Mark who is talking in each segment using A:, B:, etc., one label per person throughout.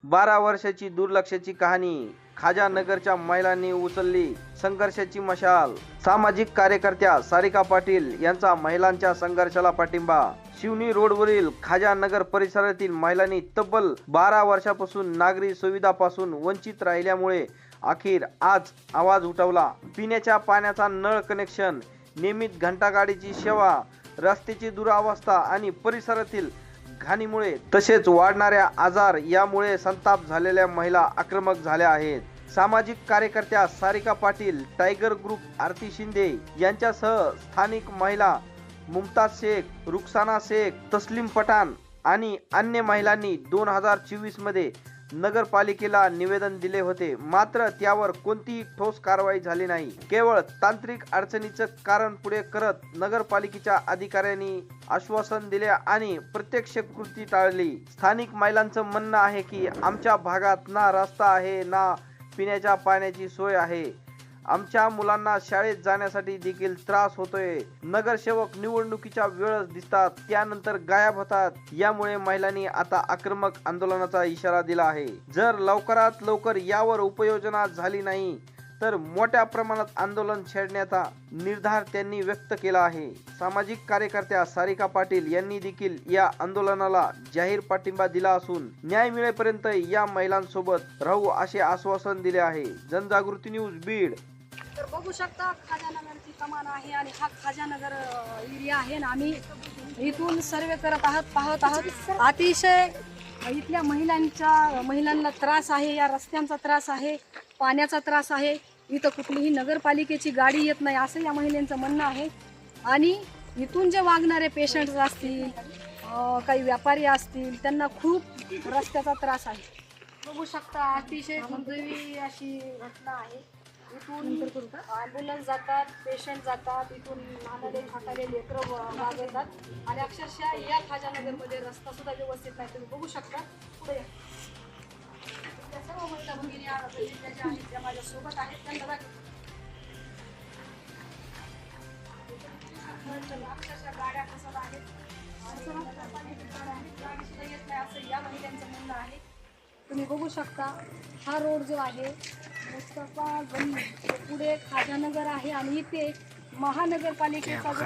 A: 12 वर्षाची दुर्लक्षाची कहाणी खाजानगरच्या महिलांनी उचलली संघर्षाची मशाल। सामाजिक कार्यकर्त्या सारिका पाटील यांचा महिलांच्या संघर्षाला पाठिंबा। शिवनी रोडवरील खाजानगर परिसरातील महिलांनी तब्बल 12 वर्षापासून नागरी सुविधापासून वंचित राहिल्यामुळे अखेर आज आवाज उठवला। पिण्याच्या पाण्याचा नळ कनेक्शन, नियमित घंटागाडीची सेवा, रस्त्याची दुरावस्था आणि परिसरातील घाणीमुळे तसेच वाढणाऱ्या आजार यामुळे संताप झालेल्या महिला आक्रमक झाल्या आहेत। सामाजिक कार्यकर्त्या सारिका पाटील, टायगर ग्रुप आरती शिंदे यांच्यासह स्थानिक महिला मुमताज शेख, रुखसाना शेख, तस्लीम पठाण आणि अन्य महिलांनी 2024 मध्ये नगरपालिकेला निवेदन दिले होते, मात्र त्यावर कोणतीही ठोस कारवाई झाली नाही। केवळ तांत्रिक अडचणीचं कारण पुढे करत नगरपालिकेच्या अधिकाऱ्यांनी आश्वासन दिले आणि प्रत्यक्ष कृती टाळली। स्थानिक महिलांचं म्हणणं आहे की आमच्या भागात ना रस्ता आहे ना पिण्याच्या पाण्याची सोय आहे। आमच्या मुलांना शाळेत जाण्यासाठी देखील त्रास होतोय। नगरसेवक निवडणुकीच्या वेळेस दिसतात, त्यानंतर गायब होतात। यामुळे महिलांनी आता आक्रमक आंदोलनाचा इशारा दिला आहे। जर लवकरात लवकर यावर उपाययोजना झाली नाही तर मोठ्या प्रमाणात आंदोलन छेडण्याचा निर्धार त्यांनी व्यक्त केला आहे। सामाजिक कार्यकर्त्या सारिका पाटील यांनी देखील या आंदोलनाला जाहीर पाठिंबा दिला असून न्याय मिळेपर्यंत या महिलांसोबत राहू असे आश्वासन दिले आहे। जनजागृती न्यूज बीड।
B: तर बघू शकता खाजानगरची कमान आहे आणि हा खाजानगर एरिया आहे ना, आम्ही इथून सर्वे करत आहोत, पाहत आहोत। अतिशय इथल्या महिलांना त्रास आहे, या रस्त्यांचा त्रास आहे, पाण्याचा त्रास आहे। इथं कुठलीही नगरपालिकेची गाडी येत नाही असं या महिलांचं म्हणणं आहे। आणि इथून जे वागणारे पेशंट्स असतील, काही व्यापारी असतील, त्यांना खूप रस्त्याचा त्रास आहे। बघू शकता अतिशय दुर्दैवी अशी घटना आहे। इथून ॲम्ब्युलन्स जातात, पेशंट जातात, इथून लहानले छोटाले लेकरं वागतात आणि अक्षरशः या खाजानगरमध्ये रस्ता सुद्धा व्यवस्थित नाही। तुम्ही बघू शकता पुढे त्या सर्व महिला भगिनी ज्या माझ्यासोबत आहेत त्यांना अक्षरशः गाड्या फसत आहेत, गाडी सुद्धा येत नाही असं या महिलांचं म्हणणं आहे। तुम्ही बघू शकता हा रोड जो आहे मुस्तफा गल्ली पुढे खाजानगर आहे आणि इथे महानगरपालिकेचा जो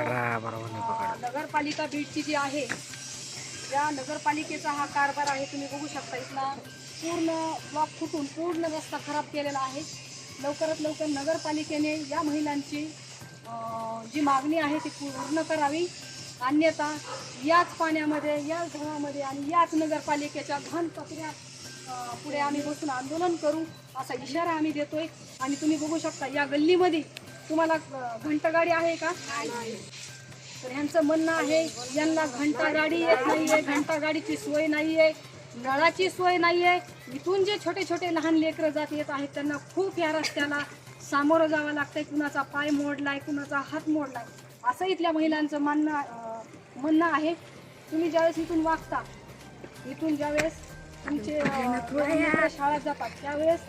B: नगरपालिका बीडची जी आहे त्या नगरपालिकेचा हा कारभार आहे। तुम्ही बघू शकता इथला पूर्ण ब्लॉक फुटून पूर्ण रस्ता खराब केलेला आहे। लवकरात लवकर नगरपालिकेने या महिलांची जी मागणी आहे ती पूर्ण करावी, अन्यथा याच पाण्यामध्ये, याच धुवामध्ये आणि याच नगरपालिकेच्या घन कचऱ्यात पुढे आम्ही बसून आंदोलन करू असा इशारा आम्ही देतोय। आणि तुम्ही बघू शकता या गल्लीमध्ये तुम्हाला घंटागाडी आहे का? तर ह्यांचं म्हणणं आहे यांना घंटागाडी येत नाहीये, घंटागाडीची सोय नाहीये, नळाची सोय नाहीये। इथून जे छोटे छोटे लहान लेकरं जात येत आहेत त्यांना खूप या रस्त्याला सामोरं जावं लागतंय। कुणाचा पाय मोडलाय, कुणाचा हात मोडलाय असं इथल्या महिलांचं म्हणणं आहे। तुम्ही ज्यावेळेस इथून वागता, इथून ज्यावेळेस तुमचे शाळेत जातात त्यावेळेस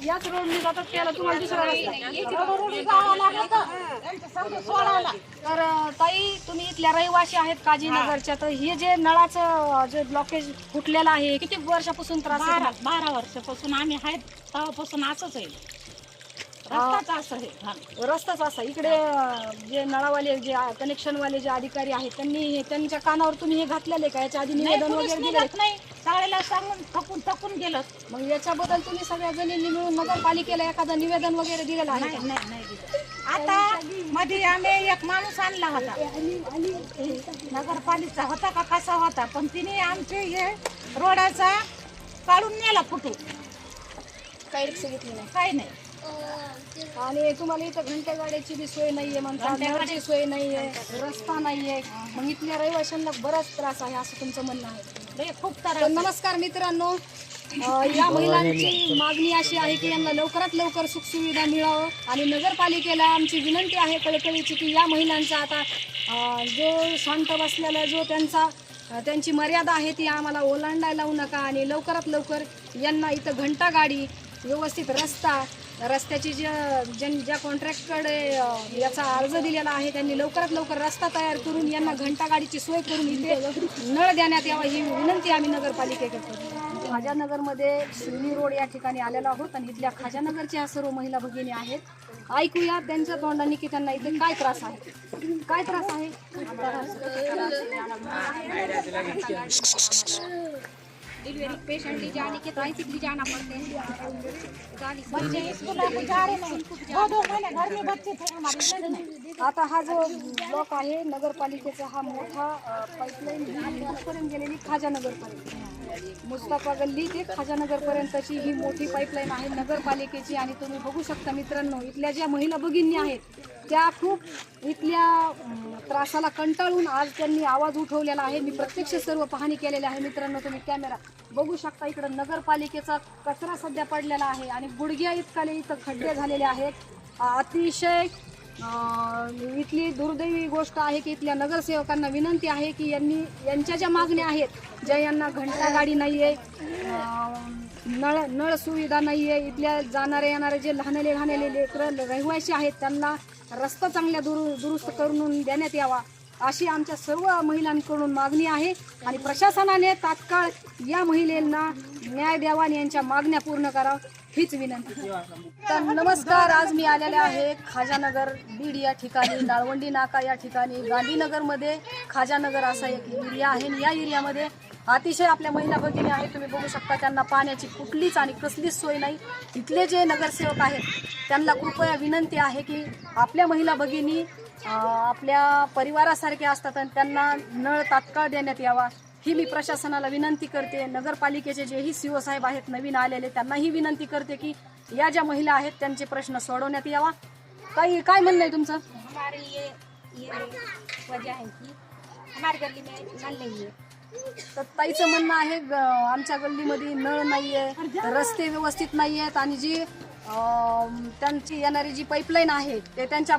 B: याच रोडने जातात, त्याला तुम्हाला दुसरा तर ताई तुम्ही इथल्या रहिवासी आहेत काजीनगरच्या, तर हे जे नळाचं जे ब्लॉकेज फुटलेलं आहे किती वर्षापासून त्रास आहे?
C: 12 वर्षापासून आम्ही आहेत तेव्हापासून असंच आहे, रस्ताच असं आहे,
B: रस्ताच असा। इकडे जे नळावाले जे कनेक्शनवाले जे अधिकारी आहेत त्यांच्या कानावर तुम्ही हे घातलेले का? याच्या आधी निवेदन वगैरे दिलं
C: नाही, सगळ्याला सांगून थकून गेलं।
B: मग याच्याबद्दल तुम्ही सगळ्या जणींनी मिळून नगरपालिकेला एखादं निवेदन वगैरे दिलेलं आहे?
C: नाही दिलं। आता मध्ये आम्ही एक माणूस आणला होता, नगरपालिकेचा होता का कसा होता, पण तिने आमचे हे रोडाचा काढून नेला फुटू,
B: काही रिक्षा घेतली नाही,
C: काही नाही।
B: आणि तुम्हाला इथं घंटागाड्याची बी सोय नाहीये, म्हणतात नळाची सोय नाहीये, रस्ता नाहीये, मग इथल्या रहिवाशांना बराच त्रास आहे असं तुमचं म्हणणं आहे?
C: खूप
B: तर नमस्कार मित्रांनो, या महिलांची मागणी अशी आहे की यांना लवकरात लवकर सुखसुविधा मिळावं आणि नगरपालिकेला आमची विनंती आहे कळकळीची की या महिलांचा आता जो शांत बसलेला जो त्यांची मर्यादा आहे ती आम्हाला ओलांडायला लावू नका आणि लवकरात लवकर यांना इथं घंटागाडी, व्यवस्थित रस्त्याची ज्या कॉन्ट्रॅक्टकडे याचा अर्ज दिलेला आहे त्यांनी लवकरात लवकर रस्ता तयार करून यांना घंटागाडीची सोय करून इथे नळ देण्यात यावा ही विनंती आम्ही नगरपालिकेकडे करतो। खाजानगरमध्ये शिवनी रोड या ठिकाणी आलेलो आहोत आणि इथल्या खाजानगरच्या सर्व महिला भगिनी आहेत. ऐकूया त्यांच्या तोंडाने की त्यांना इथे काय त्रास आहे. काय त्रास आहे?
D: डिलीवरी पेशेंट ले जाने के तो ऐसे भी जाना पड़ते हैं। गाड़ी से
C: बच्चे स्कूल को जा रहे नहीं, 2 महीने घर में बच्चे थे हमारे।
B: आता हा जो ब्लॉक आहे नगरपालिकेचा हा मोठा पाईपलाईन कुठपर्यंत गेलेली खाजानगरपर्यंत. मुस्ताफा गल्ली ते खाजानगरपर्यंतची ही मोठी पाईपलाईन आहे नगरपालिकेची. आणि तुम्ही बघू शकता मित्रांनो, इथल्या ज्या महिला भगिनी आहेत त्या खूप इथल्या त्रासाला कंटाळून आज त्यांनी आवाज उठवलेला आहे. मी प्रत्यक्ष सर्व पाहणी केलेली आहे मित्रांनो. तुम्ही कॅमेरा बघू शकता, इकडं नगरपालिकेचा कचरा सध्या पडलेला आहे आणि गुडघ्या इतकाले इथं खड्डे झालेले आहेत. अतिशय इथली दुर्दैवी गोष्ट आहे की इथल्या नगरसेवकांना विनंती आहे की यांच्या ज्या मागण्या आहेत, ज्या यांना घंटा गाडी नाही आहे, नळ सुविधा नाही आहे, इथल्या जाणारे येणारे जे लहानले लेकरं रहिवासी आहेत त्यांना रस्ता चांगल्या दुरुस्त करून देण्यात यावा अशी आमच्या सर्व महिलांकडून मागणी आहे. आणि प्रशासनाने तात्काळ या महिलांना न्याय द्यावा आणि यांच्या मागण्या पूर्ण करावा हीच विनंती. तर नमस्कार, आज मी आलेले आहे खाजानगर बीड या ठिकाणी, नाळवंडी नाका या ठिकाणी. गांधीनगरमध्ये खाजानगर असा एक एरिया आहे. या एरियामध्ये अतिशय आपल्या महिला भगिनी आहेत. तुम्ही बघू शकता त्यांना पाण्याची कुठलीच आणि कसलीच सोय नाही. इथले जे नगरसेवक आहेत त्यांना कृपया विनंती आहे की आपल्या महिला भगिनी आपल्या परिवारासारखे असतात आणि त्यांना नळ तात्काळ देण्यात यावा ही मी प्रशासनाला विनंती करते. नगरपालिकेचे जेही CO साहेब आहेत नवीन आलेले त्यांनाही विनंती करते की या ज्या महिला आहेत त्यांचे प्रश्न सोडवण्यात यावा. काय म्हणणं आहे तुमचं?
D: हमारे ये वजह है कि हमारी गली में नल नहीं है।
B: तर ताईचं म्हणणं आहे आमच्या गल्लीमध्ये नळ नाही आहे, रस्ते व्यवस्थित नाही आहेत आणि जी त्यांची येणारी जी पाईपलाईन आहे ते त्यांच्या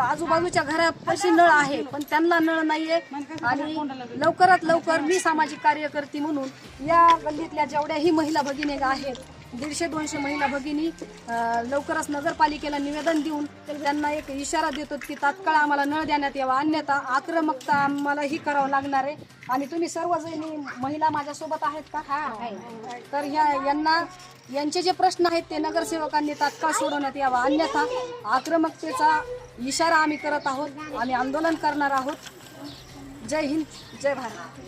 B: आजूबाजूच्या घरापाशी नळ आहे पण त्यांना नळ नाही आहे. आणि लवकरात लवकर मी सामाजिक कार्यकर्ती म्हणून या गल्लीतल्या जेवढ्याही महिला भगिनी आहेत 150-200 महिला भगिनी लवकरच नगरपालिकेला निवेदन देऊन त्यांना एक इशारा देतो की तात्काळ आम्हाला नळ देण्यात यावा, अन्यथा आक्रमकता आम्हालाही करावं लागणार आहे. आणि तुम्ही सर्वजणी महिला माझ्यासोबत आहेत का? तर यांचे जे प्रश्न आहेत ते नगरसेवकांनी तात्काळ सोडवण्यात यावा, अन्यथा आक्रमकतेचा इशारा आम्ही करत आहोत. आम्ही आंदोलन करणार आहोत. जय हिंद, जय भारत.